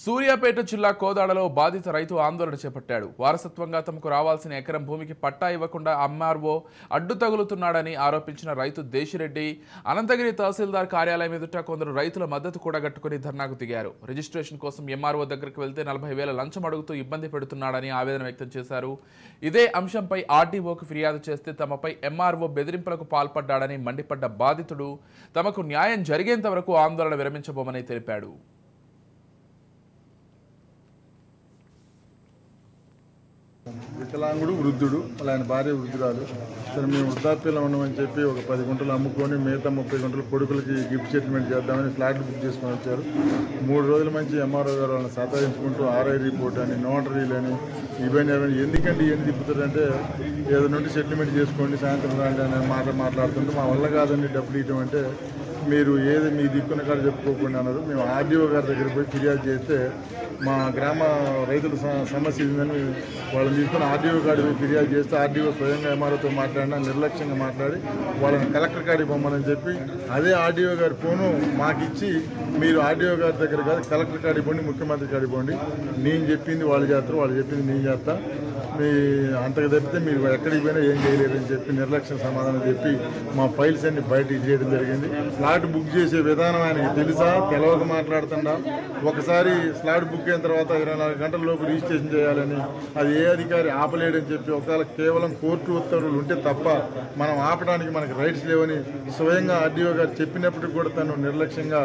సూర్యాపేట జిల్లా కోదాడలో బాధిత రైతు ఆందోళన చేపట్టాడు. వారసత్వంగా తమకు రావాల్సిన ఎకరం భూమికి పట్టా ఇవ్వకుండా ఎంఆర్ఓ అడ్డు తగులుతున్నాడని ఆరోపించిన రైతు దేశిరెడ్డి అనంతగిరి తహసీల్దార్ కార్యాలయం ఎదుట కొందరు రైతుల మద్దతు కూడగట్టుకుని ధర్నాకు దిగారు. రిజిస్ట్రేషన్ కోసం ఎంఆర్ఓ దగ్గరకు వెళ్తే 40,000 లంచం అడుగుతూ ఇబ్బంది పెడుతున్నాడని ఆవేదన వ్యక్తం చేశారు. ఇదే అంశంపై ఆర్డీఓకు ఫిర్యాదు చేస్తే తమపై ఎంఆర్ఓ బెదిరింపులకు పాల్పడ్డాడని మండిపడ్డ బాధితుడు తమకు న్యాయం జరిగేంత వరకు ఆందోళన విరమించబోమని తెలిపాడు. వికలాంగుడు వృద్ధుడు, ఆయన భార్య వృద్ధురాలు. సరే మేము వృద్ధాప్యంలో ఉన్నామని చెప్పి ఒక 10 గుంటలు అమ్ముకొని మిగతా 30 గుంటలు కొడుకులకి గిఫ్ట్ సెటిల్మెంట్ చేద్దామని ఫ్లాట్లు బుక్ చేసుకొని వచ్చారు. 3 రోజుల నుంచి ఎంఆర్ఓ గారు వాళ్ళని సతాయించుకుంటూ ఆర్ఐ రిపోర్ట్ అని నోటరీలని ఇవన్నీ ఎందుకంటే ఇవన్నీ తిప్పుతారంటే ఏదో నుండి సెటిల్మెంట్ చేసుకోండి సాయంత్రం రాండి అని మాట్లాడుతుంటే మా వల్ల కాదని డబ్బులు ఇవ్వడం అంటే మీరు ఏది మీ దిక్కున్న కాడ చెప్పుకోకుండా అన్నారు. మేము ఆర్డీఓ గారి దగ్గరికి పోయి ఫిర్యాదు చేస్తే మా గ్రామ రైతుల సమస్య ఉందని వాళ్ళని తీసుకుని ఆర్డీఓ గారికి ఫిర్యాదు చేస్తే ఆర్డీఓ స్వయంగా ఎంఆర్ఓతో మాట్లాడినా నిర్లక్ష్యంగా మాట్లాడి వాళ్ళని కలెక్టర్ గారికి పొమ్మని చెప్పి అదే ఆర్డీఓ గారి ఫోను మాకు ఇచ్చి మీరు ఆర్డీఓ గారి దగ్గర కాదు కలెక్టర్ కాడికి పోండి, ముఖ్యమంత్రి కాడికి పోండి, నేను చెప్పింది వాళ్ళు చేస్తారు, వాళ్ళు చెప్పింది నేను చేస్తా, మీ అంతకు తప్పితే మీరు ఎక్కడికి పోయినా ఏం చేయలేరని చెప్పి నిర్లక్ష్యం సమాధానం చెప్పి మా ఫైల్స్ అన్ని బయట ఇచ్చేయడం జరిగింది. స్లాట్ బుక్ చేసే విధానం ఆయనకి తెలుసా తెలవక మాట్లాడుతున్నా. ఒకసారి స్లాట్ బుక్ అయిన తర్వాత 24 గంటల లోపు రిజిస్ట్రేషన్ చేయాలని అది ఏ అధికారి ఆపలేడని చెప్పి ఒకవేళ కేవలం కోర్టు ఉత్తర్వులు ఉంటే తప్ప మనం ఆపడానికి మనకి రైట్స్ లేవని స్వయంగా ఆర్డీఓ గారు చెప్పినప్పటికీ కూడా తను నిర్లక్ష్యంగా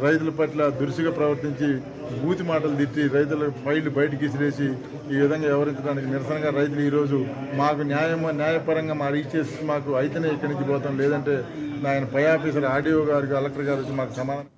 రైతుల పట్ల దురుసుగా ప్రవర్తించి బూతి మాటలు తిట్టి రైతుల ఫైళ్లు బయటకు విసిరేసి ఈ విధంగా వ్యవహరించడానికి నిరసనగా రైతులు ఈరోజు మాకు న్యాయపరంగా మా రిజిస్ట్రేషన్ మాకు అయితేనే ఇక్కడి నుంచి పోతాం, లేదంటే ఆయన పై ఆఫీసర్ ఆర్డీఓ గారు కలెక్టర్ గారు వచ్చి మాకు సమాధానం